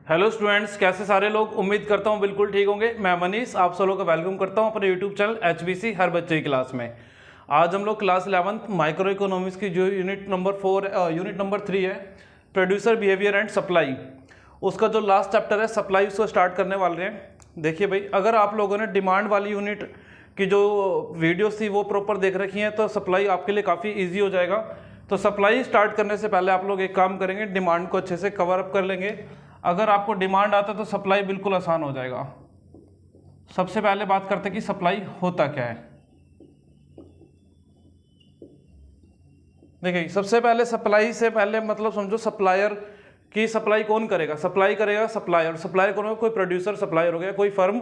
Hello students, कैसे सारे लोग। उम्मीद करता हूँ बिल्कुल ठीक होंगे। मैं मनीष आप सब लोगों का वेलकम करता हूँ अपने यूट्यूब चैनल HBC हर बच्चे की क्लास में। आज हम लोग क्लास 11th माइक्रो इकोनॉमिक्स की जो यूनिट नंबर 3 है, प्रोड्यूसर बिहेवियर एंड सप्लाई, उसका जो लास्ट चैप्टर है सप्लाई, उसको स्टार्ट करने वाले हैं। देखिए भाई, अगर आप लोगों ने डिमांड वाली यूनिट की जो वीडियोस थी वो प्रॉपर देख रखी हैं तो सप्लाई आपके लिए काफ़ी ईजी हो जाएगा। तो सप्लाई स्टार्ट करने से पहले आप लोग एक काम करेंगे, डिमांड को अच्छे से कवर अप कर लेंगे। अगर आपको डिमांड आता है तो सप्लाई बिल्कुल आसान हो जाएगा। सबसे पहले बात करते हैं कि सप्लाई होता क्या है। देखिए, सबसे पहले सप्लाई से पहले मतलब समझो सप्लायर की सप्लाई कौन करेगा। सप्लाई करेगा सप्लायर। सप्लायर कौन होगा? कोई प्रोड्यूसर सप्लायर हो गया, कोई फर्म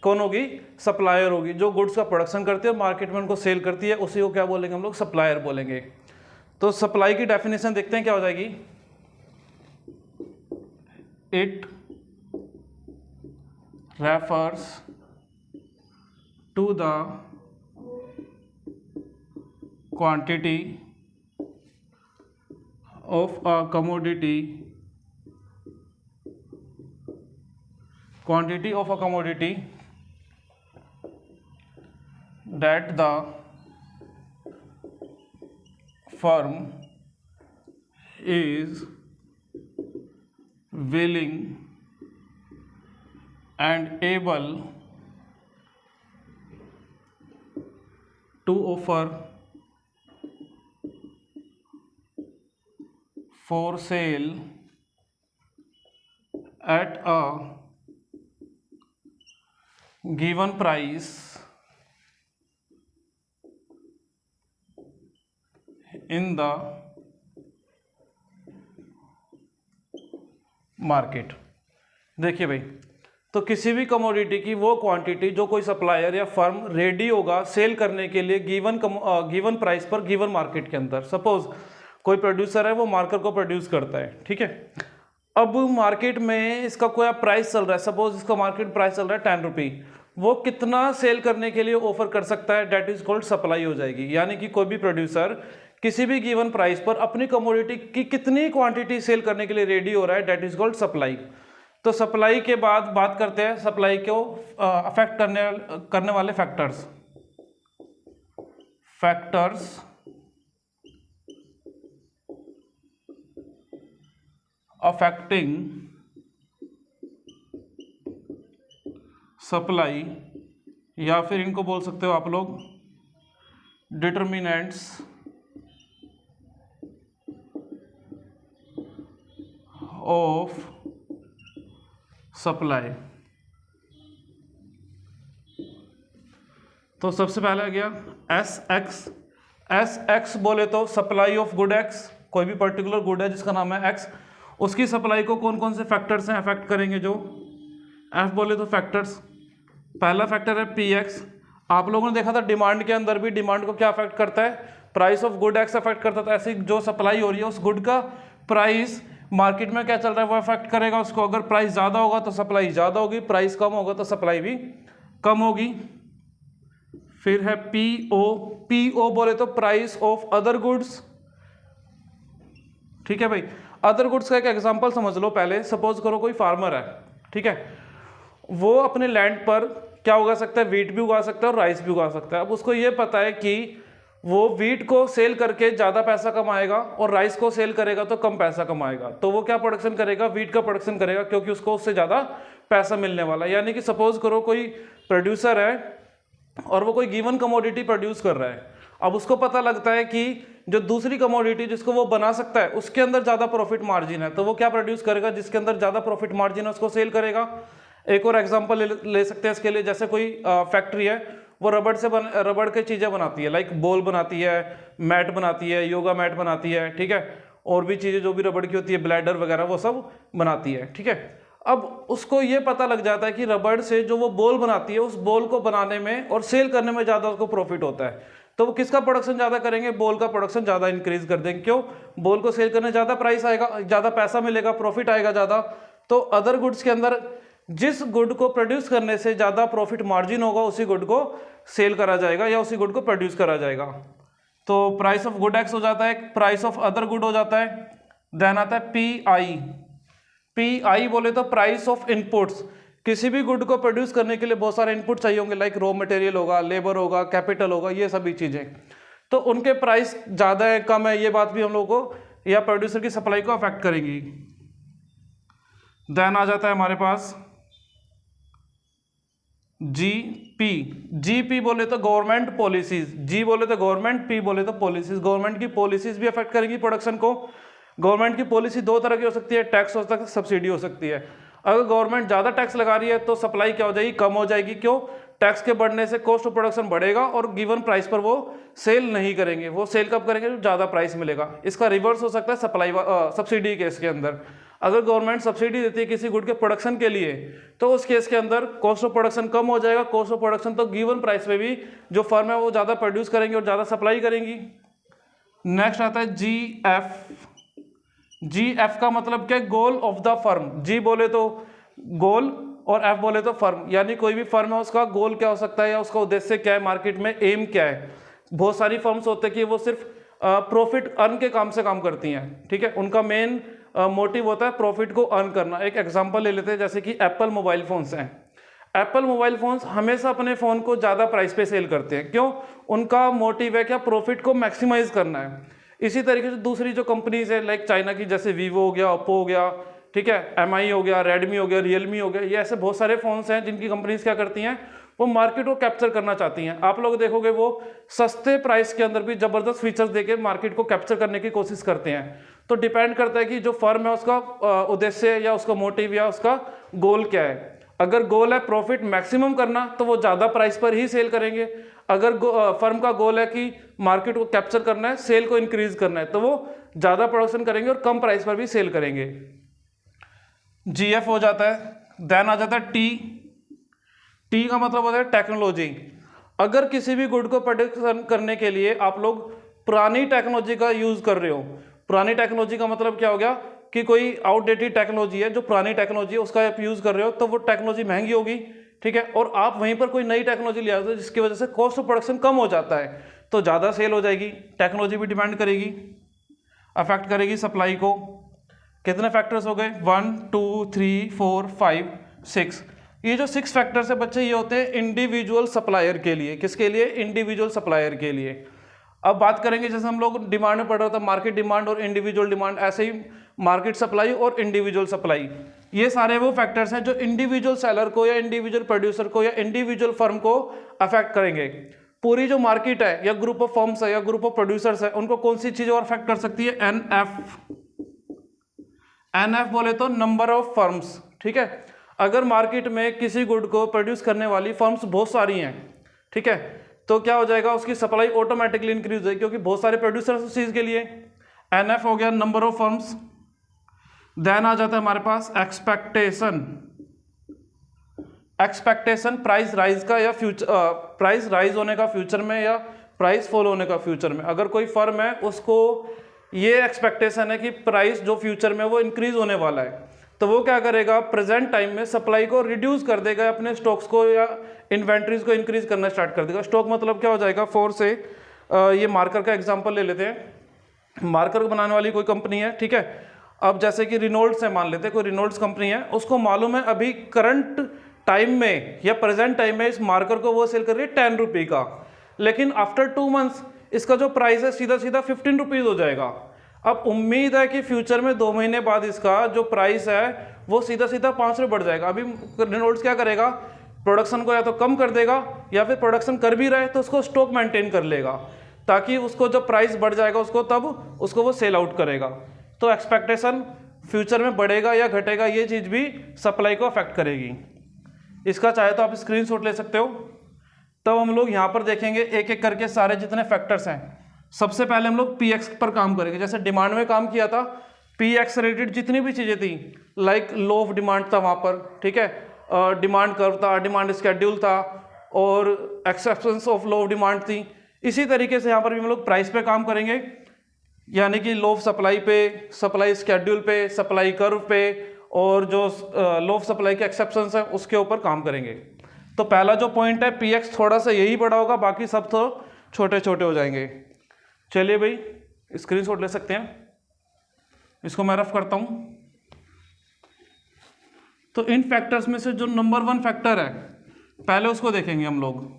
कौन होगी? सप्लायर होगी। जो गुड्स का प्रोडक्शन करती है और मार्केट में उनको सेल करती है, उसी को क्या बोलेंगे हम लोग? सप्लायर बोलेंगे। तो सप्लाई की डेफिनेशन देखते हैं क्या हो जाएगी। It refers to the quantity of a commodity that the firm is willing and able to offer for sale at a given price in the market. देखिए भाई, तो किसी भी कमोडिटी की वो क्वांटिटी जो कोई सप्लायर या फर्म रेडी होगा सेल करने के लिए गिवन प्राइस पर गिवन मार्केट के अंदर। सपोज कोई प्रोड्यूसर है, वो मार्कर को प्रोड्यूस करता है, ठीक है। अब मार्केट में इसका कोई प्राइस चल रहा है, सपोज इसका मार्केट प्राइस चल रहा है 10 रुपये। वो कितना सेल करने के लिए ऑफर कर सकता है, डेट इज कॉल्ड सप्लाई हो जाएगी। यानी कि कोई भी प्रोड्यूसर किसी भी गिवन प्राइस पर अपनी कमोडिटी की कितनी क्वांटिटी सेल करने के लिए रेडी हो रहा है, डेट इज कॉल्ड सप्लाई। तो सप्लाई के बाद बात करते हैं सप्लाई को अफेक्ट करने वाले फैक्टर्स अफेक्टिंग सप्लाई, या फिर इनको बोल सकते हो आप लोग डिटर्मिनेंट्स ऑफ सप्लाई। तो सबसे पहले आ गया एस एक्स बोले तो सप्लाई ऑफ गुड एक्स। कोई भी पर्टिकुलर गुड है जिसका नाम है एक्स, उसकी सप्लाई को कौन कौन से फैक्टर्स हैं अफेक्ट करेंगे। जो एफ बोले तो फैक्टर्स, पहला फैक्टर है पी एक्स। आप लोगों ने देखा था डिमांड के अंदर भी, डिमांड को क्या अफेक्ट करता है? Price of good x affect करता था। ऐसी जो सप्लाई हो रही है उस गुड का प्राइस मार्केट में क्या चल रहा है वो अफेक्ट करेगा उसको। अगर प्राइस ज़्यादा होगा तो सप्लाई ज़्यादा होगी, प्राइस कम होगा तो सप्लाई भी कम होगी। फिर है पीओ बोले तो प्राइस ऑफ अदर गुड्स, ठीक है भाई। अदर गुड्स का एक एग्जांपल समझ लो पहले। सपोज करो कोई फार्मर है, ठीक है, वो अपने लैंड पर क्या उगा सकता है? वीट भी उगा सकता है और राइस भी उगा सकता है। अब उसको ये पता है कि वो वीट को सेल करके ज़्यादा पैसा कमाएगा और राइस को सेल करेगा तो कम पैसा कमाएगा। तो वो क्या प्रोडक्शन करेगा? वीट का प्रोडक्शन करेगा, क्योंकि उसको उससे ज़्यादा पैसा मिलने वाला है। यानी कि सपोज करो कोई प्रोड्यूसर है और वो कोई गिवन कमोडिटी प्रोड्यूस कर रहा है। अब उसको पता लगता है कि जो दूसरी कमोडिटी जिसको वो बना सकता है उसके अंदर ज़्यादा प्रॉफिट मार्जिन है, तो वो क्या प्रोड्यूस करेगा? जिसके अंदर ज़्यादा प्रॉफिट मार्जिन है उसको सेल करेगा। एक और एग्जांपल ले सकते हैं इसके लिए। जैसे कोई फैक्ट्री है, वो रबड़ के चीज़ें बनाती है, लाइक बॉल बनाती है, मैट बनाती है, योगा मैट बनाती है, ठीक है, और भी चीज़ें जो भी रबड़ की होती है, ब्लैडर वगैरह, वो सब बनाती है, ठीक है। अब उसको ये पता लग जाता है कि रबड़ से जो वो बॉल बनाती है, उस बॉल को बनाने में और सेल करने में ज़्यादा उसको प्रॉफिट होता है। तो वो किसका प्रोडक्शन ज़्यादा करेंगे? बॉल का प्रोडक्शन ज़्यादा इंक्रीज कर देंगे। क्यों? बॉल को सेल करने ज़्यादा प्राइस आएगा, ज़्यादा पैसा मिलेगा, प्रॉफिट आएगा ज़्यादा। तो अदर गुड्स के अंदर जिस गुड को प्रोड्यूस करने से ज़्यादा प्रॉफिट मार्जिन होगा उसी गुड को सेल करा जाएगा या उसी गुड को प्रोड्यूस करा जाएगा। तो प्राइस ऑफ गुड एक्स हो जाता है, प्राइस ऑफ अदर गुड हो जाता है। देन आता है पी आई, PI बोले तो प्राइस ऑफ इनपुट्स, किसी भी गुड को प्रोड्यूस करने के लिए बहुत सारे इनपुट चाहिए होंगे, लाइक रॉ मटेरियल होगा, लेबर होगा, कैपिटल होगा, ये सभी चीजें, तो उनके प्राइस ज्यादा है कम है, ये बात भी हम लोग को या प्रोड्यूसर की सप्लाई को अफेक्ट करेगी। देन आ जाता है हमारे पास GP बोले तो गवर्नमेंट पॉलिसीज, G बोले तो गवर्नमेंट, P बोले तो पॉलिसीज। गवर्नमेंट की पॉलिसीज भी अफेक्ट करेंगी प्रोडक्शन को। गवर्नमेंट की पॉलिसी दो तरह की हो सकती है, टैक्स हो सकता है, सब्सिडी हो सकती है। अगर गवर्नमेंट ज़्यादा टैक्स लगा रही है तो सप्लाई क्या हो जाएगी, कम हो जाएगी। क्यों? टैक्स के बढ़ने से कॉस्ट ऑफ प्रोडक्शन बढ़ेगा और गिवन प्राइस पर वो सेल नहीं करेंगे। वो सेल कब करेंगे? जो ज़्यादा प्राइस मिलेगा। इसका रिवर्स हो सकता है सप्लाई सब्सिडी केस के अंदर। अगर गवर्नमेंट सब्सिडी देती है किसी गुड के प्रोडक्शन के लिए तो उस केस के अंदर कॉस्ट ऑफ प्रोडक्शन कम हो जाएगा। कॉस्ट ऑफ प्रोडक्शन तो गिवन प्राइस पे भी जो फर्म है वो ज़्यादा प्रोड्यूस करेंगी और ज़्यादा सप्लाई करेंगी। नेक्स्ट आता है GF का मतलब क्या है? Goal of the firm. G बोले तो गोल और F बोले तो फर्म, यानी कोई भी फर्म है उसका गोल क्या हो सकता है या उसका उद्देश्य क्या है, मार्केट में एम क्या है। बहुत सारी फर्म्स होते हैं कि वो सिर्फ प्रॉफिट अर्न के काम से काम करती हैं, ठीक है, उनका मेन मोटिव होता है प्रॉफिट को अर्न करना। एक एग्जांपल ले लेते हैं, जैसे कि एप्पल मोबाइल फोन्स हैं। एप्पल मोबाइल फोन्स हमेशा अपने फ़ोन को ज़्यादा प्राइस पे सेल करते हैं। क्यों? उनका मोटिव है क्या? प्रॉफिट को मैक्सिमाइज करना है। इसी तरीके से दूसरी जो कंपनीज है लाइक चाइना की, जैसे वीवो हो गया, ओप्पो हो गया, ठीक है, MI हो गया, रेडमी हो गया, रियलमी हो गया, ये ऐसे बहुत सारे फोन्स हैं जिनकी कंपनीज क्या करती हैं, वो मार्केट को कैप्चर करना चाहती हैं। आप लोग देखोगे वो सस्ते प्राइस के अंदर भी जबरदस्त फीचर्स देके मार्केट को कैप्चर करने की कोशिश करते हैं। तो डिपेंड करता है कि जो फर्म है उसका उद्देश्य या उसका मोटिव या उसका गोल क्या है। अगर गोल है प्रॉफिट मैक्सिमम करना तो वो ज़्यादा प्राइस पर ही सेल करेंगे। अगर फर्म का गोल है कि मार्केट को कैप्चर करना है, सेल को इंक्रीज करना है, तो वो ज़्यादा प्रोडक्शन करेंगे और कम प्राइस पर भी सेल करेंगे। GF हो जाता है। देन आ जाता है T का मतलब होता है टेक्नोलॉजी। अगर किसी भी गुड को प्रोडक्शन करने के लिए आप लोग पुरानी टेक्नोलॉजी का यूज़ कर रहे हो, पुरानी टेक्नोलॉजी का मतलब क्या हो गया कि कोई आउटडेटेड टेक्नोलॉजी है, जो पुरानी टेक्नोलॉजी है उसका आप यूज़ कर रहे हो, तो वो टेक्नोलॉजी महंगी होगी, ठीक है, और आप वहीं पर कोई नई टेक्नोलॉजी ले आते हो जिसकी वजह से कॉस्ट ऑफ प्रोडक्शन कम हो जाता है, तो ज़्यादा सेल हो जाएगी। टेक्नोलॉजी भी डिपेंड करेगी, अफेक्ट करेगी सप्लाई को। कितने फैक्टर्स हो गए? 1 2 3 4 5 6। ये जो 6 फैक्टर्स है बच्चे, ये होते हैं इंडिविजुअल सप्लायर के लिए। किसके लिए? इंडिविजुअल सप्लायर के लिए। अब बात करेंगे, जैसे हम लोग डिमांड में पढ़ रहा था, मार्केट डिमांड और इंडिविजुअल डिमांड, ऐसे ही मार्केट सप्लाई और इंडिविजुअल सप्लाई, ये सारे वो फैक्टर्स हैं जो इंडिविजुअल सेलर को या इंडिविजुअल प्रोड्यूसर को या इंडिविजुअल फर्म को अफेक्ट करेंगे। पूरी जो मार्केट है या ग्रुप ऑफ फर्म्स है या ग्रुप ऑफ प्रोड्यूसर्स है, उनको कौन सी चीज़ और अफेक्ट कर सकती है? NF बोले तो नंबर ऑफ फर्म्स, ठीक है। अगर मार्केट में किसी गुड को प्रोड्यूस करने वाली फर्म्स बहुत सारी हैं, ठीक है, तो क्या हो जाएगा, उसकी सप्लाई ऑटोमेटिकली इंक्रीज हो जाएगी क्योंकि बहुत सारे प्रोड्यूसर्स उस चीज़ के लिए। NF हो गया नंबर ऑफ फर्म्स। देन आ जाता है हमारे पास एक्सपेक्टेशन प्राइस राइज का या फ्यूचर, प्राइस राइज होने का फ्यूचर में या प्राइस फॉल होने का फ्यूचर में। अगर कोई फर्म है उसको ये एक्सपेक्टेशन है कि प्राइस जो फ्यूचर में वो इंक्रीज होने वाला है, तो वो क्या करेगा, प्रेजेंट टाइम में सप्लाई को रिड्यूस कर देगा, अपने स्टॉक्स को या इन्वेंट्रीज को इंक्रीज करना स्टार्ट कर देगा। स्टॉक मतलब क्या हो जाएगा, फोर से ये मार्कर का एग्जांपल ले लेते हैं। मार्कर बनाने वाली कोई कंपनी है, ठीक है, अब जैसे कि रिनोल्ड्स है, मान लेते हैं कोई रिनोल्ड्स कंपनी है, उसको मालूम है अभी करंट टाइम में या प्रेजेंट टाइम में इस मार्कर को वो सेल कर रही है 10 रुपये का, लेकिन आफ्टर 2 मंथ्स इसका जो प्राइस है सीधा सीधा 15 रुपीज़ हो जाएगा। अब उम्मीद है कि फ्यूचर में 2 महीने बाद इसका जो प्राइस है वो सीधा सीधा 5 रुपये बढ़ जाएगा। अभी रिनोल्ड्स क्या करेगा, प्रोडक्शन को या तो कम कर देगा या फिर प्रोडक्शन कर भी रहा है तो उसको स्टॉक मेंटेन कर लेगा, ताकि उसको जब प्राइस बढ़ जाएगा उसको तब उसको वो सेल आउट करेगा। तो एक्सपेक्टेशन फ्यूचर में बढ़ेगा या घटेगा, ये चीज़ भी सप्लाई को अफेक्ट करेगी। इसका चाहे तो आप स्क्रीनशॉट ले सकते हो। तब हम लोग यहाँ पर देखेंगे एक एक करके सारे जितने फैक्टर्स हैं। सबसे पहले हम लोग PX पर काम करेंगे। जैसे डिमांड में काम किया था, PX रिलेटेड जितनी भी चीज़ें थी, लाइक लो ऑफ डिमांड था वहाँ पर, ठीक है, डिमांड कर्व था, डिमांड स्केड्यूल था और exceptions of low of demand थी। इसी तरीके से यहाँ पर भी हम लोग प्राइस पे काम करेंगे, यानी कि लो ऑफ सप्लाई पे, सप्लाई स्केड्यूल पे, सप्लाई कर्व पे और जो लो ऑफ सप्लाई के एक्सेप्शंस हैं उसके ऊपर काम करेंगे। तो पहला जो पॉइंट है PX थोड़ा सा यही बड़ा होगा, बाकी सब तो छोटे छोटे हो जाएंगे। चलिए भाई स्क्रीनशॉट ले सकते हैं, इसको मैं रफ करता हूँ। तो इन फैक्टर्स में से जो नंबर 1 फैक्टर है पहले उसको देखेंगे हम लोग।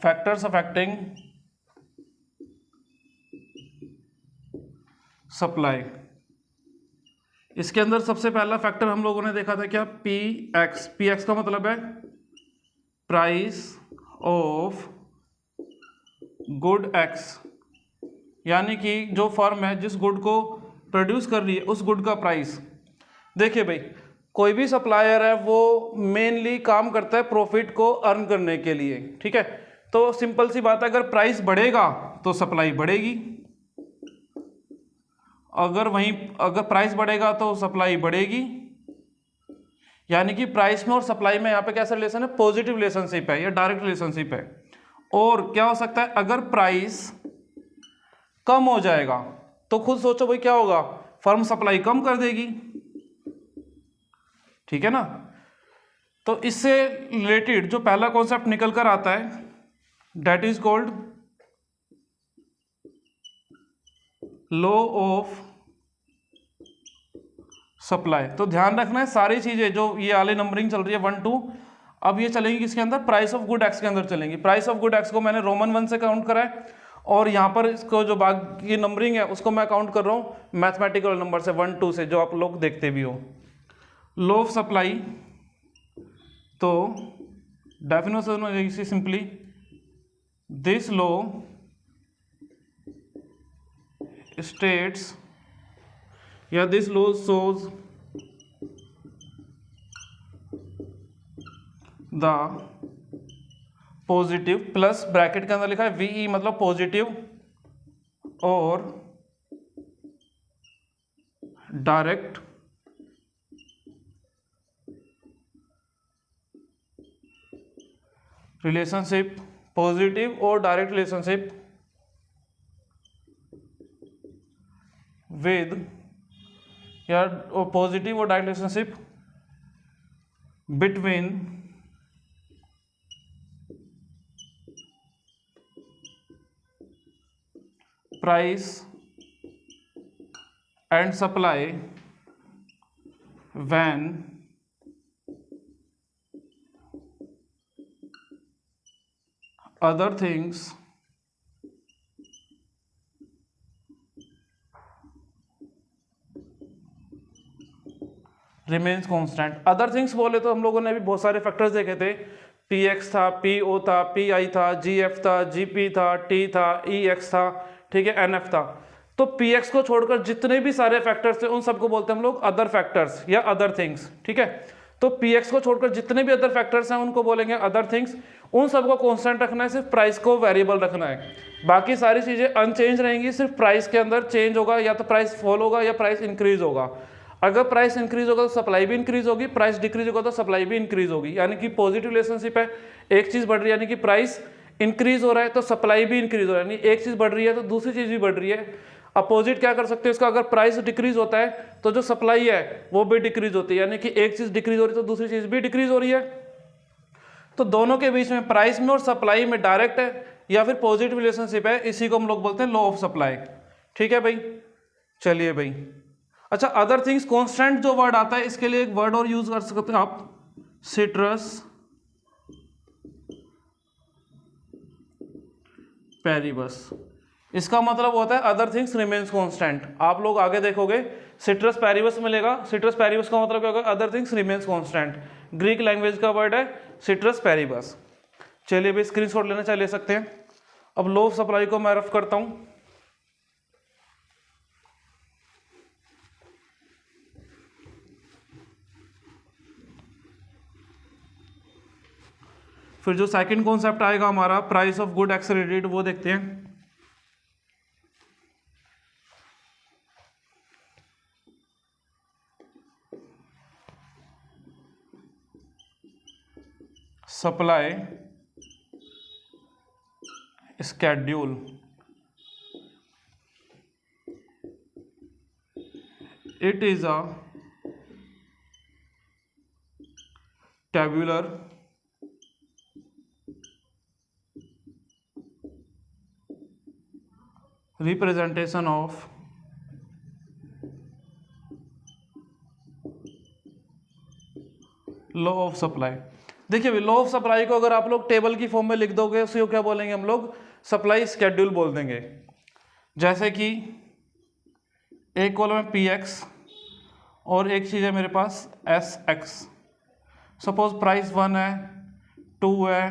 Factors affecting supply. इसके अंदर सबसे पहला फैक्टर हम लोगों ने देखा था क्या, पी एक्स। पी एक्स का मतलब है प्राइस ऑफ गुड एक्स, यानी कि जो फर्म है जिस गुड को प्रोड्यूस कर रही है उस गुड का प्राइस। देखिए भाई, कोई भी सप्लायर है वो मेनली काम करता है प्रॉफिट को अर्न करने के लिए, ठीक है। तो सिंपल सी बात है, अगर प्राइस बढ़ेगा तो सप्लाई बढ़ेगी, अगर प्राइस बढ़ेगा तो सप्लाई बढ़ेगी, यानी कि प्राइस में और सप्लाई में यहाँ पे कैसा रिलेशन है, पॉजिटिव रिलेशनशिप है या डायरेक्ट रिलेशनशिप है। और क्या हो सकता है, अगर प्राइस कम हो जाएगा तो खुद सोचो भाई क्या होगा, फर्म सप्लाई कम कर देगी, ठीक है ना। तो इससे रिलेटेड जो पहला कॉन्सेप्ट निकल कर आता है that is called law of supply. तो ध्यान रखना है सारी चीजें जो ये वाली नंबरिंग चल रही है 1 2, अब ये चलेंगी किसके अंदर, प्राइस ऑफ गुड एक्स के अंदर चलेंगी। प्राइस ऑफ गुड एक्स को मैंने रोमन 1 से काउंट करा है, और यहाँ पर इसको जो बाकी नंबरिंग है उसको मैं काउंट कर रहा हूँ मैथमेटिकल नंबर से 1 2 से, जो आप लोग देखते भी हो। लॉ ऑफ सप्लाई, तो डेफिनेशन हो जाएगी सिंपली, दिस लॉ स्टेट्स या this law shows the positive, plus bracket के अंदर लिखा है वीई मतलब पॉजिटिव और डायरेक्ट रिलेशनशिप, पॉजिटिव और डायरेक्ट रिलेशनशिप विद या पॉजिटिव और direct relationship between price and supply when other things remains constant। Other things बोले तो हम लोगों ने भी बहुत सारे फैक्टर्स देखे थे, पी एक्स था, पी ओ था, पी आई था, जी एफ था, जी पी था, टी था, ई एक्स था, ठीक है, एन एफ था। तो पी एक्स को छोड़कर जितने भी सारे फैक्टर्स थे उन सबको बोलते हैं हम लोग अदर फैक्टर्स या अदर थिंग्स, ठीक है। तो पी एक्स को छोड़कर जितने भी अदर फैक्टर्स हैं उनको बोलेंगे अदर थिंग्स। उन सबको कांस्टेंट रखना है, सिर्फ प्राइस को वेरिएबल रखना है, बाकी सारी चीजें अनचेंज रहेंगी, सिर्फ प्राइस के अंदर चेंज होगा, या तो प्राइस फॉल होगा या प्राइस इंक्रीज होगा। अगर प्राइस इंक्रीज होगा तो सप्लाई भी इंक्रीज होगी, प्राइस डिक्रीज होगा तो सप्लाई भी इंक्रीज होगी, यानी कि पॉजिटिव रिलेशनशिप है। एक चीज बढ़ रही है यानी कि प्राइस इंक्रीज हो रहा है तो सप्लाई भी इंक्रीज हो रहा है, यानी एक चीज बढ़ रही है तो दूसरी चीज भी बढ़ रही है। अपोजिट क्या कर सकते हैं इसका, अगर प्राइस डिक्रीज होता है तो जो सप्लाई है वो भी डिक्रीज होती है, यानी कि एक चीज डिक्रीज हो रही है तो दूसरी चीज भी डिक्रीज हो रही है। तो दोनों के बीच में प्राइस में और सप्लाई में डायरेक्ट है या फिर पॉजिटिव रिलेशनशिप है, इसी को हम लोग बोलते हैं लॉ ऑफ सप्लाई, ठीक है भाई। चलिए भाई, अच्छा अदर थिंग्स कांस्टेंट जो वर्ड आता है इसके लिए एक वर्ड और यूज कर सकते हैं आप, सिट्रस पेरिबस। इसका मतलब होता है अदर थिंग्स रिमेन्स कांस्टेंट। आप लोग आगे देखोगे सिट्रस पेरिबस मिलेगा, सिट्रस पेरिबस का मतलब क्या होगा, other things remains constant. Greek language का वर्ड है सिट्रस पेरिबस। चलिए भाई स्क्रीनशॉट लेना चाहे ले सकते हैं। अब लॉ ऑफ सप्लाई को मैं रफ करता हूं। फिर जो सेकंड कॉन्सेप्ट आएगा हमारा प्राइस ऑफ गुड एक्सेलरेटेड, वो देखते हैं। Supply schedule, it is a tabular representation of law of supply. देखिए भाई, लॉ ऑफ सप्लाई को अगर आप लोग टेबल की फॉर्म में लिख दोगे उसको क्या बोलेंगे हम लोग, सप्लाई स्केड्यूल बोल देंगे। जैसे कि एक कॉलम है पी एक्स और एक चीज़ है मेरे पास एस एक्स। सपोज प्राइस 1 है, 2 है,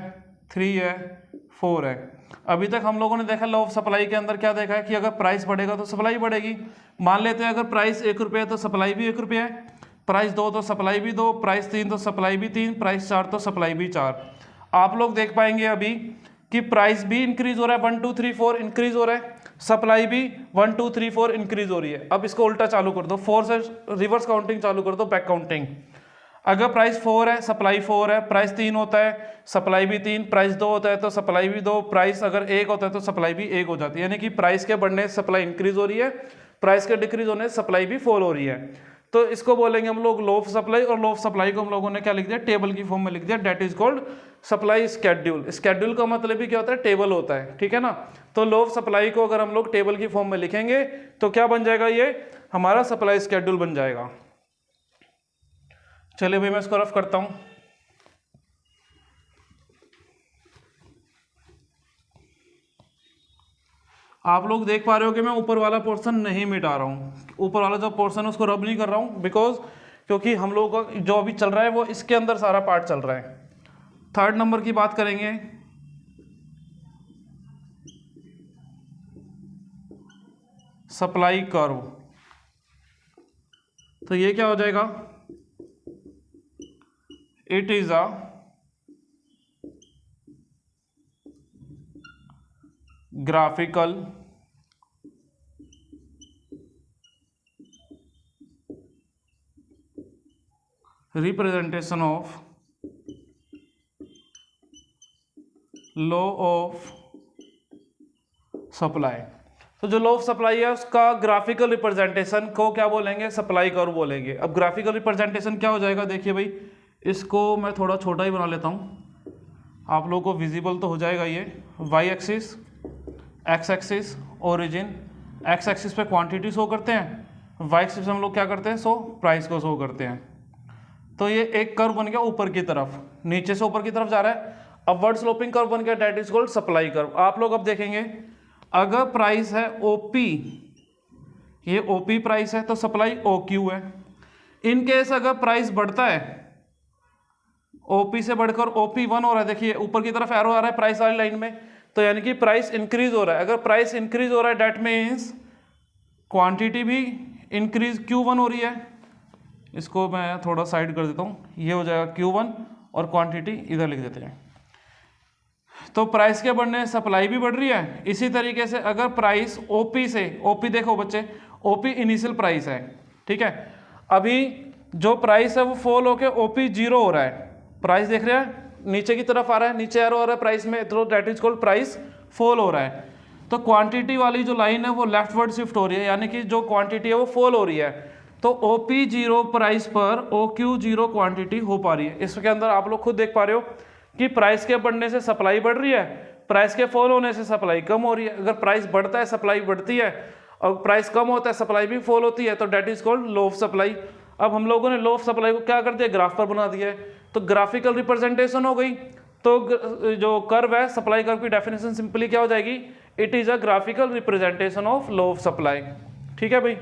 3 है, 4 है। अभी तक हम लोगों ने देखा लॉ ऑफ सप्लाई के अंदर क्या देखा है कि अगर प्राइस बढ़ेगा तो सप्लाई बढ़ेगी। मान लेते हैं अगर प्राइस 1 रुपये है तो सप्लाई भी 1 रुपया है, प्राइस 2 तो सप्लाई भी 2, प्राइस 3 तो सप्लाई भी 3, प्राइस 4 तो सप्लाई भी 4। आप लोग देख पाएंगे अभी कि प्राइस भी इंक्रीज हो रहा है, 1 2 3 4 इंक्रीज हो रहा है, सप्लाई भी 1 2 3 4 इंक्रीज हो रही है। अब इसको उल्टा चालू कर दो, 4 से रिवर्स काउंटिंग चालू कर दो, बैक काउंटिंग। अगर प्राइस 4 है सप्लाई 4 है, प्राइस 3 होता है सप्लाई भी 3, प्राइस 2 होता है तो सप्लाई भी 2, प्राइस अगर 1 होता है तो सप्लाई भी 1 हो जाती है। यानी कि प्राइस के बढ़ने से सप्लाई इंक्रीज हो रही है, प्राइस के डिक्रीज होने से सप्लाई भी फॉल हो रही है। तो इसको बोलेंगे हम लोग लॉ ऑफ सप्लाई, और लॉ ऑफ सप्लाई को हम लोगों ने क्या लिख दिया, टेबल की फॉर्म में लिख दिया, that is called supply schedule. Schedule का मतलब ही क्या होता है, टेबल होता है, ठीक है ना। तो लॉ ऑफ सप्लाई को अगर हम लोग टेबल की फॉर्म में लिखेंगे तो क्या बन जाएगा, ये हमारा सप्लाई स्केड्यूल बन जाएगा। चलिए भाई मैं इसको रफ करता हूं। आप लोग देख पा रहे हो कि मैं ऊपर वाला पोर्शन नहीं मिटा रहा हूं, ऊपर वाला जो पोर्शन है उसको रब नहीं कर रहा हूं, बिकॉज क्योंकि हम लोग का जो अभी चल रहा है वो इसके अंदर सारा पार्ट चल रहा है। 3rd नंबर की बात करेंगे, सप्लाई कर्व। तो ये क्या हो जाएगा, it is a graphical representation of law of supply. तो जो लॉ ऑफ सप्लाई है उसका ग्राफिकल रिप्रेजेंटेशन को क्या बोलेंगे, सप्लाई कर्व बोलेंगे। अब ग्राफिकल रिप्रेजेंटेशन क्या हो जाएगा, देखिए भाई इसको मैं थोड़ा छोटा ही बना लेता हूँ, आप लोगों को विजिबल तो हो जाएगा। ये Y axis, X axis origin, X axis पे क्वांटिटी शो करते हैं, वाई एक्सिस हम लोग क्या करते हैं, सो प्राइस को शो करते हैं। तो ये एक कर्व बन गया ऊपर की तरफ, नीचे से ऊपर की तरफ जा रहा है, अपवर्ड स्लोपिंग कर्व बन गया, that is called supply curve. आप लोग अब देखेंगे अगर प्राइस है ओपी, ये ओपी प्राइस है तो सप्लाई ओक्यू है। इन केस अगर प्राइस बढ़ता है ओपी से बढ़कर ओपी 1 हो रहा है, देखिए ऊपर की तरफ एरो आ रहा है प्राइस वाली लाइन में, तो यानी कि प्राइस इंक्रीज हो रहा है। अगर प्राइस इंक्रीज हो रहा है डेट मीन्स क्वांटिटी भी इंक्रीज Q1 हो रही है। इसको मैं थोड़ा साइड कर देता हूँ, ये हो जाएगा Q1 और क्वांटिटी इधर लिख देते हैं। तो प्राइस के बढ़ने से सप्लाई भी बढ़ रही है। इसी तरीके से अगर प्राइस ओपी से, ओपी देखो बच्चे, ओपी इनिशियल प्राइस है, ठीक है, अभी जो प्राइस है वो फॉल होके ओपी 0 हो रहा है, प्राइस देख रहे हैं नीचे की तरफ आ रहा है, नीचे एरो आ रहा है प्राइस में, तो that is called price fall हो रहा है। तो क्वांटिटी वाली जो लाइन है वो लेफ्टवर्ड शिफ्ट हो रही है, यानी कि जो क्वांटिटी है वो फॉल हो रही है। तो OP0 प्राइस पर OQ0 क्वांटिटी हो पा रही है। इसके अंदर आप लोग खुद देख पा रहे हो कि प्राइस के बढ़ने से सप्लाई बढ़ रही है, प्राइस के फॉल होने से सप्लाई कम हो रही है। अगर प्राइस बढ़ता है सप्लाई बढ़ती है, और प्राइस कम होता है सप्लाई भी फॉल होती है, तो that is called law of supply. अब हम लोगों ने लॉ ऑफ सप्लाई को क्या कर दिया, ग्राफ पर बना दिया है, तो ग्राफिकल रिप्रेजेंटेशन हो गई। तो जो कर्व है, सप्लाई कर्व की डेफिनेशन सिंपली क्या हो जाएगी, it is a graphical representation of law of supply. ठीक है भाई,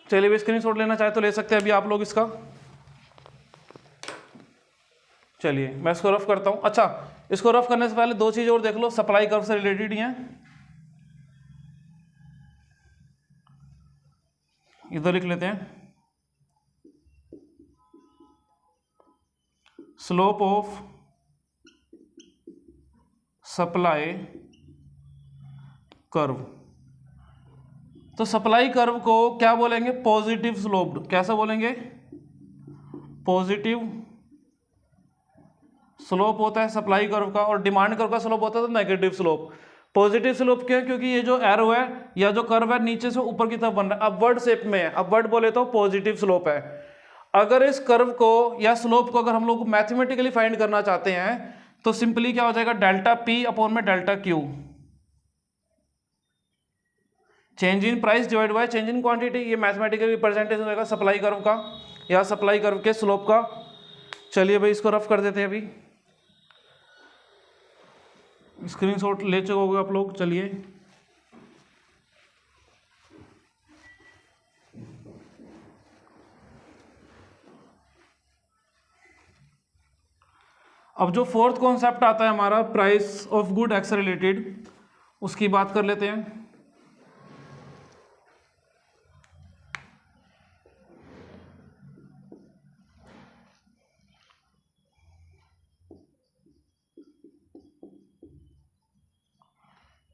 चलिए भी स्क्रीनशॉट लेना चाहे तो ले सकते हैं अभी आप लोग इसका। चलिए मैं इसको रफ करता हूं। अच्छा, इसको रफ करने से पहले दो चीज और देख लो, सप्लाई कर्व से रिलेटेड ही है, इधर लिख लेते हैं। स्लोप ऑफ सप्लाई कर्व, तो सप्लाई कर्व को क्या बोलेंगे, पॉजिटिव स्लोप्ड। कैसा बोलेंगे, पॉजिटिव स्लोप होता है सप्लाई कर्व का, और डिमांड कर्व का स्लोप होता है तो नेगेटिव स्लोप। पॉजिटिव स्लोप क्यों, क्योंकि ये जो एरो है या जो कर्व है नीचे से ऊपर की तरफ बन रहा है, अपवर्ड शेप में है, अपवर्ड बोले तो पॉजिटिव स्लोप है। अगर इस कर्व को या स्लोप को अगर हम लोग मैथमेटिकली फाइंड करना चाहते हैं तो सिंपली क्या हो जाएगा, डेल्टा पी अपॉन में delta Q, change in price divide by change in quantity. ये मैथमेटिकल रिप्रेजेंटेशन हो जाएगा सप्लाई कर्व का या सप्लाई कर्व के स्लोप का। चलिए भाई इसको रफ कर देते हैं, अभी स्क्रीनशॉट ले चुके होगे आप लोग। चलिए अब जो फोर्थ कॉन्सेप्ट आता है हमारा price of good x related, उसकी बात कर लेते हैं।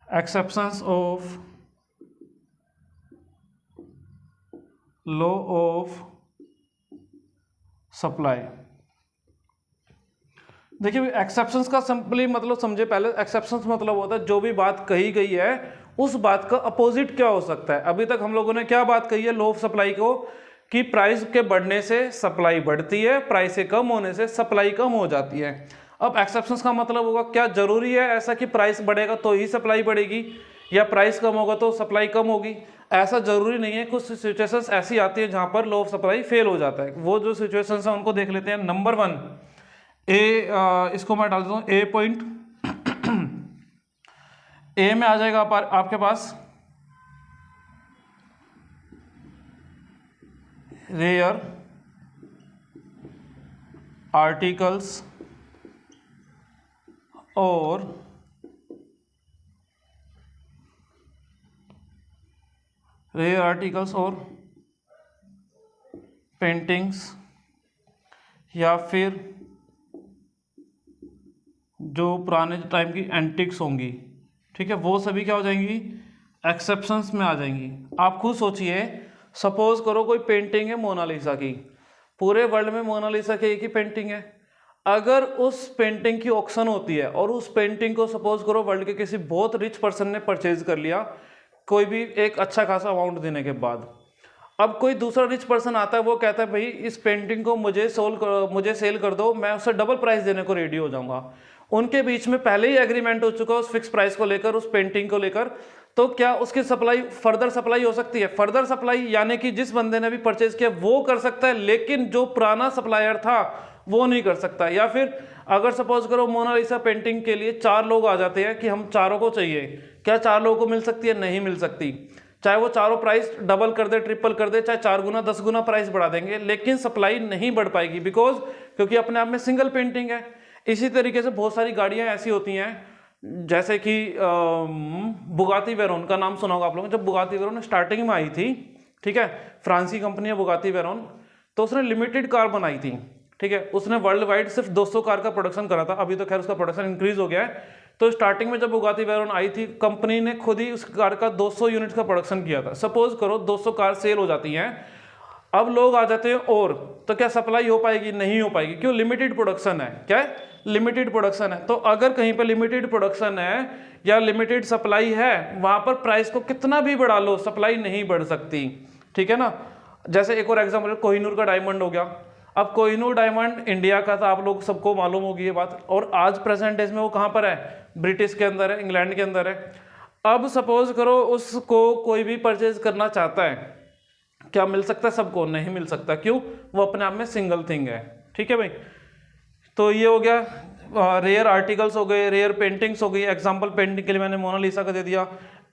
Exceptions of law of supply. देखिए एक्सेप्शंस का सिंपली मतलब समझे पहले। एक्सेप्शंस मतलब होता है जो भी बात कही गई है उस बात का अपोजिट क्या हो सकता है। अभी तक हम लोगों ने क्या बात कही है लॉ ऑफ सप्लाई को, कि प्राइस के बढ़ने से सप्लाई बढ़ती है, प्राइस के कम होने से सप्लाई कम हो जाती है। अब एक्सेप्शंस का मतलब होगा क्या जरूरी है ऐसा कि प्राइस बढ़ेगा तो ही सप्लाई बढ़ेगी या प्राइस कम होगा तो सप्लाई कम होगी? ऐसा जरूरी नहीं है। कुछ सिचुएशंस ऐसी आती है जहां पर लॉ ऑफ सप्लाई फेल हो जाता है। वो जो सिचुएशंस हैं उनको देख लेते हैं। नंबर 1 इसको मैं डाल देता हूँ ए पॉइंट। ए में आ जाएगा आपके पास रेयर आर्टिकल्स और पेंटिंग्स या फिर जो पुराने टाइम की एंटिक्स होंगी, ठीक है, वो सभी क्या हो जाएंगी, एक्सेप्शंस में आ जाएंगी। आप खुद सोचिए, सपोज करो कोई पेंटिंग है मोनालिसा की, पूरे वर्ल्ड में मोनालिसा की एक ही पेंटिंग है। अगर उस पेंटिंग की ऑक्शन होती है और उस पेंटिंग को सपोज करो वर्ल्ड के किसी बहुत रिच पर्सन ने परचेज कर लिया, कोई भी एक अच्छा खासा अमाउंट देने के बाद, अब कोई दूसरा रिच पर्सन आता है, वो कहता है भाई इस पेंटिंग को मुझे सेल कर दो, मैं उससे डबल प्राइस देने को रेडी हो जाऊंगा। उनके बीच में पहले ही एग्रीमेंट हो चुका है उस फिक्स प्राइस को लेकर, उस पेंटिंग को लेकर। तो क्या उसकी सप्लाई फर्दर सप्लाई हो सकती है? फर्दर सप्लाई यानी कि जिस बंदे ने भी परचेज किया वो कर सकता है, लेकिन जो पुराना सप्लायर था वो नहीं कर सकता। या फिर अगर सपोज करो मोनालिसा पेंटिंग के लिए 4 लोग आ जाते हैं कि हम चारों को चाहिए, क्या 4 लोगों को मिल सकती है? नहीं मिल सकती। चाहे वो चारों प्राइस डबल कर दे, ट्रिपल कर दे, चाहे 4 गुना 10 गुना प्राइस बढ़ा देंगे, लेकिन सप्लाई नहीं बढ़ पाएगी। बिकॉज क्योंकि अपने आप में सिंगल पेंटिंग है। इसी तरीके से बहुत सारी गाड़ियां ऐसी होती हैं, जैसे कि बुगाती वेरोन का नाम सुना होगा आप लोगों ने। जब बुगाती वेरोन स्टार्टिंग में आई थी, ठीक है, फ्रांसी कंपनी है बुगाती वेरोन, तो उसने लिमिटेड कार बनाई थी, ठीक है। उसने वर्ल्ड वाइड सिर्फ 200 कार का प्रोडक्शन करा था। अभी तो खैर उसका प्रोडक्शन इंक्रीज हो गया है। तो स्टार्टिंग में जब बुगाती वेरोन आई थी, कंपनी ने खुद ही उस कार का 200 यूनिट का प्रोडक्शन किया था। सपोज करो 200 कार सेल हो जाती हैं, अब लोग आ जाते हैं और, तो क्या सप्लाई हो पाएगी? नहीं हो पाएगी। क्यों? लिमिटेड प्रोडक्शन है। क्या है? लिमिटेड प्रोडक्शन है। तो अगर कहीं पर लिमिटेड प्रोडक्शन है या लिमिटेड सप्लाई है, वहां पर प्राइस को कितना भी बढ़ा लो, सप्लाई नहीं बढ़ सकती, ठीक है ना। जैसे एक और एग्जाम्पल, कोहिनूर का डायमंड हो गया। अब कोहिनूर डायमंड इंडिया का था, आप लोग सबको मालूम होगी ये बात, और आज प्रेजेंट डेज में वो कहाँ पर है? ब्रिटिश के अंदर है, इंग्लैंड के अंदर है। अब सपोज करो उसको कोई भी परचेज करना चाहता है, क्या मिल सकता है सबको? नहीं मिल सकता। क्यों? वो अपने आप में सिंगल थिंग है, ठीक है भाई। तो ये हो गया रेयर आर्टिकल्स हो गए, रेयर पेंटिंग्स हो गई। एग्जांपल पेंटिंग के लिए मैंने मोनालिसा का दे दिया।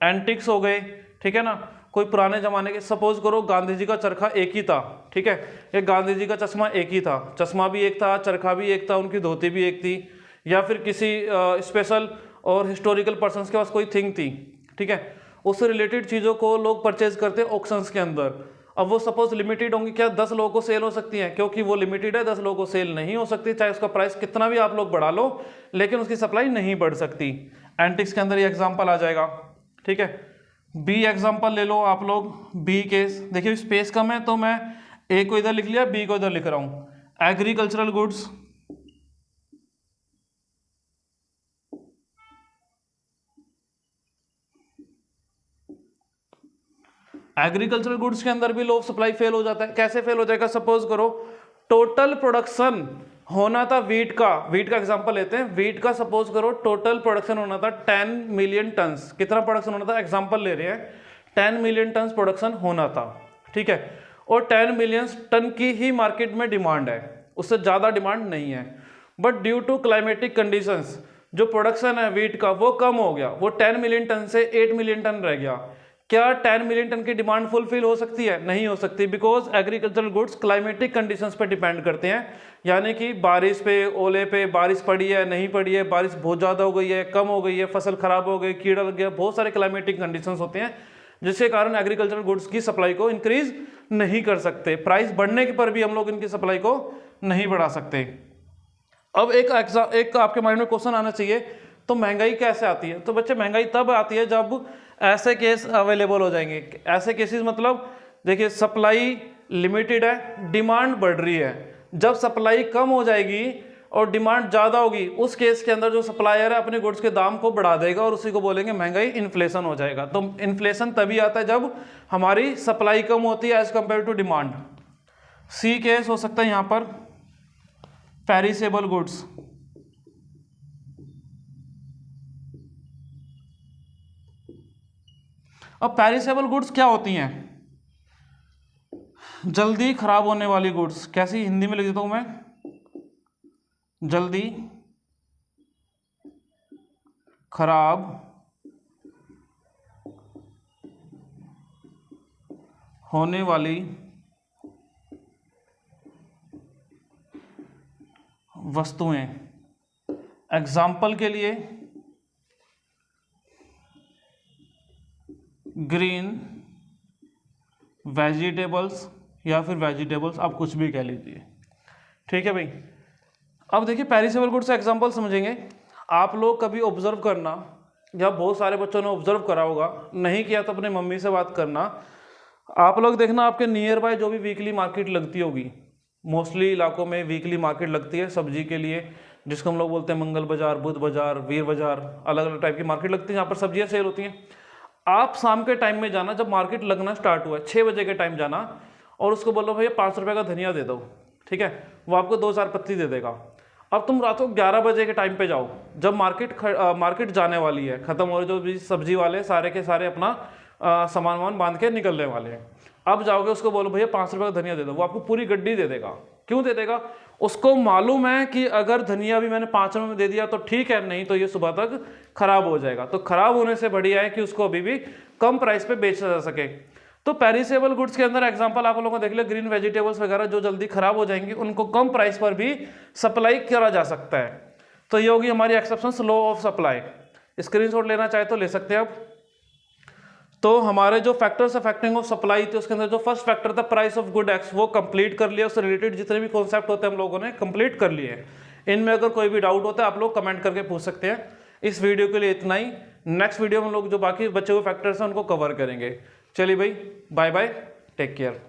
एंटिक्स हो गए, ठीक है ना, कोई पुराने जमाने के, सपोज करो गांधी जी का चरखा एक ही था, ठीक है, ये गांधी जी का चश्मा एक ही था, चश्मा भी एक था, चरखा भी एक था, उनकी धोती भी एक थी। या फिर किसी स्पेशल और हिस्टोरिकल पर्सन के पास कोई थिंग थी, ठीक है, उससे रिलेटेड चीज़ों को लोग परचेज करते हैं ऑक्शंस के अंदर। अब वो सपोज लिमिटेड होंगी, क्या 10 लोगों को सेल हो सकती हैं? क्योंकि वो लिमिटेड है, 10 लोगों को सेल नहीं हो सकती, चाहे उसका प्राइस कितना भी आप लोग बढ़ा लो, लेकिन उसकी सप्लाई नहीं बढ़ सकती। एंटिक्स के अंदर ये एग्जांपल आ जाएगा, ठीक है। बी एग्जांपल ले लो आप लोग, बी केस। देखिए स्पेस कम है तो मैं ए को इधर लिख लिया, बी को इधर लिख रहा हूं। एग्रीकल्चरल गुड्स, एग्रीकल्चरल गुड्स के अंदर भी लॉ ऑफ सप्लाई फेल हो जाता है। कैसे फेल हो जाएगा? सपोज करो टोटल प्रोडक्शन होना था वीट का एग्जांपल लेते हैं। वीट का सपोज करो टोटल प्रोडक्शन होना था 10 मिलियन टन्स। कितना प्रोडक्शन होना था? एग्जांपल ले रहे हैं, 10 मिलियन टन्स प्रोडक्शन होना था, ठीक है। और 10 मिलियन टन की ही मार्केट में डिमांड है, उससे ज़्यादा डिमांड नहीं है। But due to climatic conditions जो प्रोडक्शन है वीट का वो कम हो गया, वो 10 मिलियन टन से 8 मिलियन टन रह गया। क्या 10 मिलियन टन की डिमांड फुलफिल हो सकती है? नहीं हो सकती, because agricultural goods climatic conditions पे डिपेंड करते हैं, यानी कि बारिश पे, ओले पे, बारिश पड़ी है नहीं पड़ी है, बारिश बहुत ज़्यादा हो गई है कम हो गई है, फसल खराब हो गई, कीड़ा लग गया, बहुत सारे क्लाइमेटिक कंडीशंस होते हैं जिसके कारण एग्रीकल्चरल गुड्स की सप्लाई को इंक्रीज नहीं कर सकते। प्राइस बढ़ने के पर भी हम लोग इनकी सप्लाई को नहीं बढ़ा सकते। अब एक आपके माइंड में क्वेश्चन आना चाहिए, तो महंगाई कैसे आती है? तो बच्चे महंगाई तब आती है जब ऐसे केस अवेलेबल हो जाएंगे। ऐसे केसेस मतलब देखिए सप्लाई लिमिटेड है, डिमांड बढ़ रही है। जब सप्लाई कम हो जाएगी और डिमांड ज़्यादा होगी, उस केस के अंदर जो सप्लायर है अपने गुड्स के दाम को बढ़ा देगा और उसी को बोलेंगे महंगाई, इन्फ्लेशन हो जाएगा। तो इन्फ्लेशन तभी आता है जब हमारी सप्लाई कम होती है as compare to demand. C case हो सकता है यहाँ पर पेरिसेबल गुड्स। अब पेरिसेबल गुड्स क्या होती हैं? जल्दी खराब होने वाली गुड्स। कैसी? हिंदी में लिख देता हूं मैं, जल्दी खराब होने वाली वस्तुएं। एग्जाम्पल के लिए ग्रीन वेजिटेबल्स या फिर वेजिटेबल्स, आप कुछ भी कह लीजिए, ठीक है भाई। अब देखिए पेरिसेबल गुड्स का एग्जांपल समझेंगे। आप लोग कभी ऑब्जर्व करना, या बहुत सारे बच्चों ने ऑब्जर्व करा होगा, नहीं किया तो अपने मम्मी से बात करना। आप लोग देखना आपके नियर बाय जो भी वीकली मार्केट लगती होगी, मोस्टली इलाकों में वीकली मार्केट लगती है सब्जी के लिए, जिसको हम लोग बोलते हैं मंगल बाजार, बुध बाजार, वीर बाजार, अलग अलग टाइप की मार्केट लगती है जहाँ पर सब्जियाँ सेल होती हैं। आप शाम के टाइम में जाना, जब मार्केट लगना स्टार्ट हुआ है 6 बजे के टाइम जाना, और उसको बोलो भैया 5 रुपये का धनिया दे दो, ठीक है, वो आपको 2-4 पत्ती दे देगा। अब तुम रात को 11 बजे के टाइम पे जाओ, जब मार्केट जाने वाली है, ख़त्म हो रही, जो भी सब्जी वाले सारे के सारे अपना सामान वामान बांध के निकलने वाले हैं। अब जाओगे उसको बोलो भैया 5 रुपये का धनिया दे दो, वो आपको पूरी गड्डी दे देगा। क्यों दे देगा? उसको मालूम है कि अगर धनिया भी मैंने 5 रुपये में दे दिया तो ठीक है, नहीं तो ये सुबह तक खराब हो जाएगा। तो खराब होने से बढ़िया है कि उसको अभी भी कम प्राइस पे बेचा जा सके। तो पेरिसेबल गुड्स के अंदर एग्जांपल आप लोगों को देख लिया, ग्रीन वेजिटेबल्स वगैरह जो जल्दी खराब हो जाएंगी उनको कम प्राइस पर भी सप्लाई करा जा सकता है। तो ये होगी हमारी exception law of supply. Screenshot लेना चाहे तो ले सकते हैं आप। तो हमारे जो फैक्टर्स अफेक्टिंग ऑफ सप्लाई थे उसके अंदर जो फर्स्ट फैक्टर था प्राइस ऑफ गुड एक्स, वो कंप्लीट कर लिया। उससे रिलेटेड जितने भी कॉन्सेप्ट होते हैं हम लोगों ने कंप्लीट कर लिए। इनमें अगर कोई भी डाउट होता है आप लोग कमेंट करके पूछ सकते हैं। इस वीडियो के लिए इतना ही। नेक्स्ट वीडियो में हम लोग जो बाकी बचे हुए फैक्टर्स हैं उनको कवर करेंगे। चलिए भाई, बाय बाय, टेक केयर।